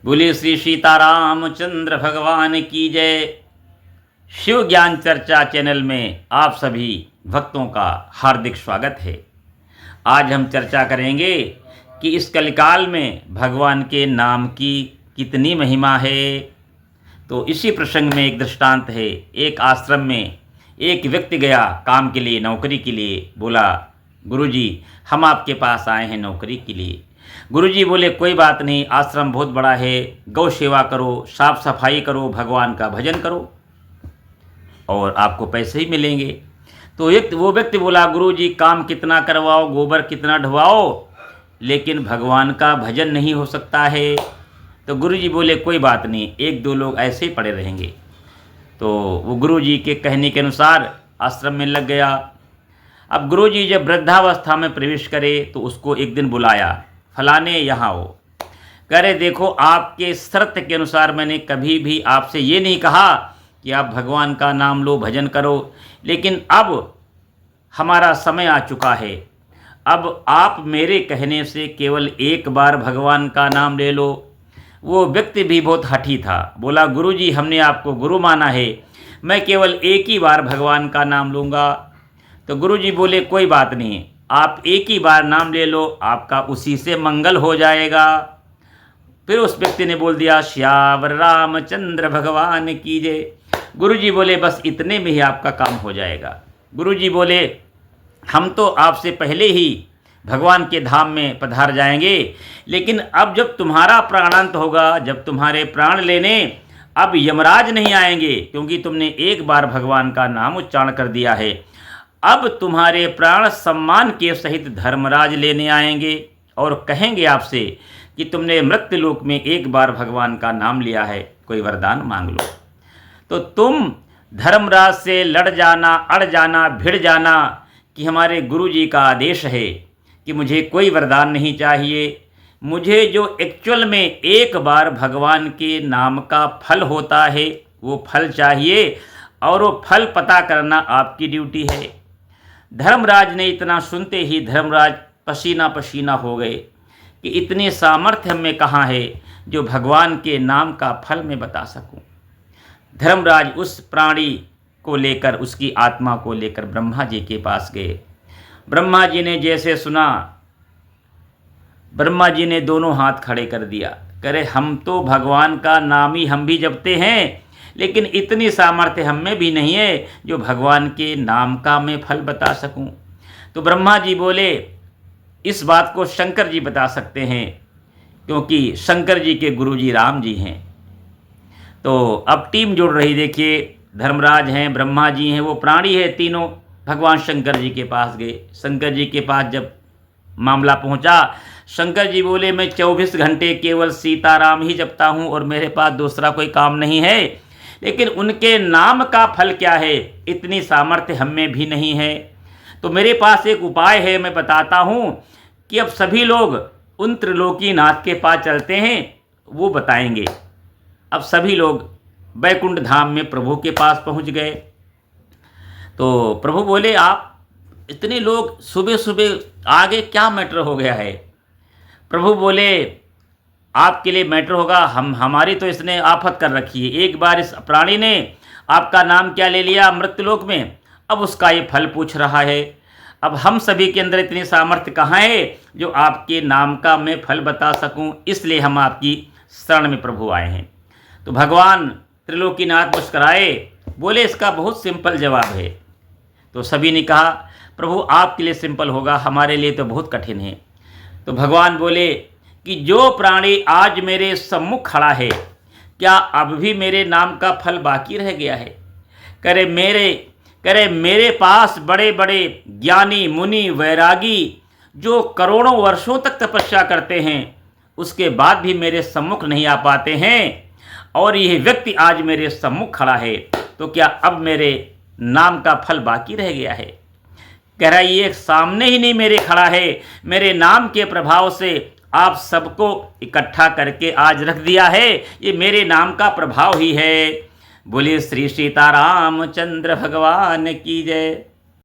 बोले श्री सीतारामचंद्र भगवान की जय। शिव ज्ञान चर्चा चैनल में आप सभी भक्तों का हार्दिक स्वागत है। आज हम चर्चा करेंगे कि इस कलिकाल में भगवान के नाम की कितनी महिमा है। तो इसी प्रसंग में एक दृष्टांत है। एक आश्रम में एक व्यक्ति गया काम के लिए, नौकरी के लिए। बोला, गुरुजी हम आपके पास आए हैं नौकरी के लिए। गुरुजी बोले, कोई बात नहीं, आश्रम बहुत बड़ा है, गौ सेवा करो, साफ सफाई करो, भगवान का भजन करो और आपको पैसे ही मिलेंगे। तो वो व्यक्ति बोला, गुरुजी काम कितना करवाओ, गोबर कितना ढवाओ, लेकिन भगवान का भजन नहीं हो सकता है। तो गुरुजी बोले, कोई बात नहीं, एक दो लोग ऐसे ही पड़े रहेंगे। तो वो गुरुजी के कहने के अनुसार आश्रम में लग गया। अब गुरुजी जब वृद्धावस्था में प्रवेश करे तो उसको एक दिन बुलाया, फलाने यहाँ हो। कह रहे, देखो आपके शर्त के अनुसार मैंने कभी भी आपसे ये नहीं कहा कि आप भगवान का नाम लो, भजन करो, लेकिन अब हमारा समय आ चुका है। अब आप मेरे कहने से केवल एक बार भगवान का नाम ले लो। वो व्यक्ति भी बहुत हठी था। बोला, गुरुजी हमने आपको गुरु माना है, मैं केवल एक ही बार भगवान का नाम लूँगा। तो गुरुजी बोले, कोई बात नहीं, आप एक ही बार नाम ले लो, आपका उसी से मंगल हो जाएगा। फिर उस व्यक्ति ने बोल दिया, श्यावर रामचंद्र भगवान की जय। गुरुजी बोले, बस इतने में ही आपका काम हो जाएगा। गुरुजी बोले, हम तो आपसे पहले ही भगवान के धाम में पधार जाएंगे, लेकिन अब जब तुम्हारा प्राणांत होगा, जब तुम्हारे प्राण लेने, अब यमराज नहीं आएंगे, क्योंकि तुमने एक बार भगवान का नाम उच्चारण कर दिया है। अब तुम्हारे प्राण सम्मान के सहित धर्मराज लेने आएंगे और कहेंगे आपसे कि तुमने मृत्युलोक में एक बार भगवान का नाम लिया है, कोई वरदान मांग लो। तो तुम धर्मराज से लड़ जाना, अड़ जाना, भिड़ जाना कि हमारे गुरुजी का आदेश है कि मुझे कोई वरदान नहीं चाहिए, मुझे जो एक्चुअल में एक बार भगवान के नाम का फल होता है वो फल चाहिए, और वो फल पता करना आपकी ड्यूटी है। धर्मराज ने इतना सुनते ही धर्मराज पसीना पसीना हो गए कि इतनी सामर्थ्य में कहाँ है जो भगवान के नाम का फल मैं बता सकूं। धर्मराज उस प्राणी को लेकर, उसकी आत्मा को लेकर ब्रह्मा जी के पास गए। ब्रह्मा जी ने जैसे सुना, ब्रह्मा जी ने दोनों हाथ खड़े कर दिया। करे, हम तो भगवान का नाम ही हम भी जपते हैं, लेकिन इतनी सामर्थ्य हम में भी नहीं है जो भगवान के नाम का मैं फल बता सकूं। तो ब्रह्मा जी बोले, इस बात को शंकर जी बता सकते हैं, क्योंकि शंकर जी के गुरुजी राम जी हैं। तो अब टीम जुड़ रही, देखिए धर्मराज हैं, ब्रह्मा जी हैं, वो प्राणी है तीनों, भगवान शंकर जी के पास गए। शंकर जी के पास जब मामला पहुंचा, शंकर जी बोले, मैं 24 घंटे केवल सीताराम ही जपता हूं और मेरे पास दूसरा कोई काम नहीं है, लेकिन उनके नाम का फल क्या है इतनी सामर्थ्य हम में भी नहीं है। तो मेरे पास एक उपाय है, मैं बताता हूँ कि अब सभी लोग उन त्रिलोकीनाथ के पास चलते हैं, वो बताएंगे। अब सभी लोग बैकुंठ धाम में प्रभु के पास पहुँच गए। तो प्रभु बोले, आप इतने लोग सुबह सुबह आगे क्या मैटर हो गया है? प्रभु बोले, आपके लिए मैटर होगा, हमारी तो इसने आफत कर रखी है। एक बार इस प्राणी ने आपका नाम क्या ले लिया मृत्युलोक में, अब उसका ये फल पूछ रहा है। अब हम सभी के अंदर इतनी सामर्थ्य कहाँ है जो आपके नाम का मैं फल बता सकूं, इसलिए हम आपकी शरण में प्रभु आए हैं। तो भगवान त्रिलोकीनाथ मुस्कराए, बोले, इसका बहुत सिंपल जवाब है। तो सभी ने कहा, प्रभु आपके लिए सिंपल होगा, हमारे लिए तो बहुत कठिन है। तो भगवान बोले कि जो प्राणी आज मेरे सम्मुख खड़ा है, क्या अब भी मेरे नाम का फल बाकी रह गया है? करे मेरे पास बड़े बड़े ज्ञानी मुनि वैरागी जो करोड़ों वर्षों तक तपस्या करते हैं, उसके बाद भी मेरे सम्मुख नहीं आ पाते हैं, और यह व्यक्ति आज मेरे सम्मुख खड़ा है, तो क्या अब मेरे नाम का फल बाकी रह गया है? कह रहा, ये सामने ही नहीं मेरे खड़ा है, मेरे नाम के प्रभाव से आप सबको इकट्ठा करके आज रख दिया है, ये मेरे नाम का प्रभाव ही है। बोलिए श्री सीतारामचंद्र भगवान की जय।